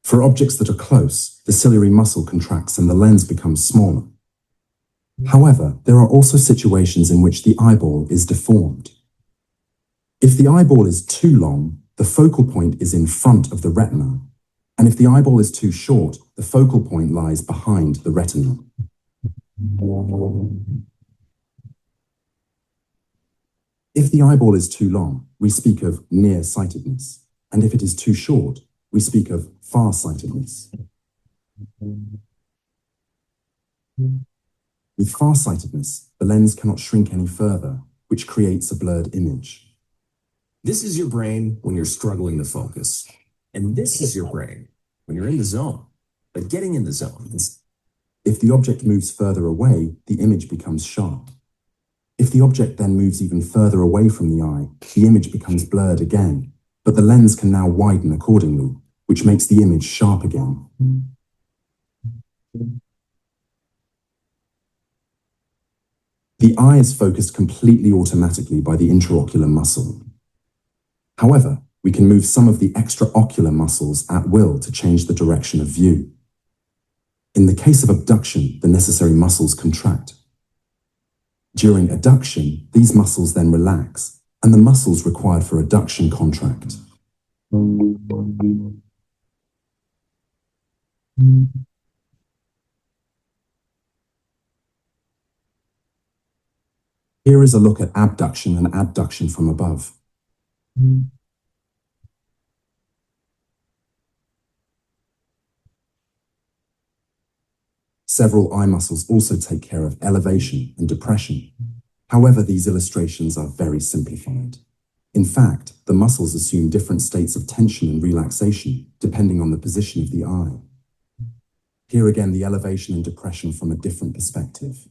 Speaker 5: For objects that are close, the ciliary muscle contracts and the lens becomes smaller. However, there are also situations in which the eyeball is deformed. If the eyeball is too long, the focal point is in front of the retina, and if the eyeball is too short, the focal point lies behind the retina. If the eyeball is too long, we speak of nearsightedness, and if it is too short, we speak of farsightedness. With farsightedness, the lens cannot shrink any further, which creates a blurred image.
Speaker 6: This is your brain when you're struggling to focus. And this is your brain when you're in the zone. But getting in the zone is...
Speaker 5: If the object moves further away, the image becomes sharp. If the object then moves even further away from the eye, the image becomes blurred again, but the lens can now widen accordingly, which makes the image sharp again. The eye is focused completely automatically by the intraocular muscle. However, we can move some of the extraocular muscles at will to change the direction of view. In the case of abduction, the necessary muscles contract. During adduction, these muscles then relax, and the muscles required for adduction contract. Here is a look at abduction and adduction from above. Several eye muscles also take care of elevation and depression. However, these illustrations are very simplified. In fact, the muscles assume different states of tension and relaxation depending on the position of the eye. Here again, the elevation and depression from a different perspective.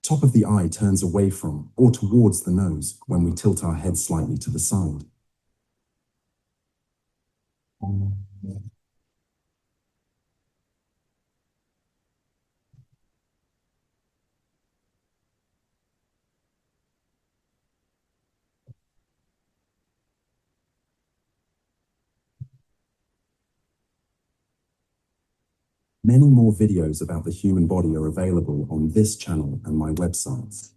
Speaker 5: Top of the eye turns away from or towards the nose when we tilt our head slightly to the side. Many more videos about the human body are available on this channel and my websites.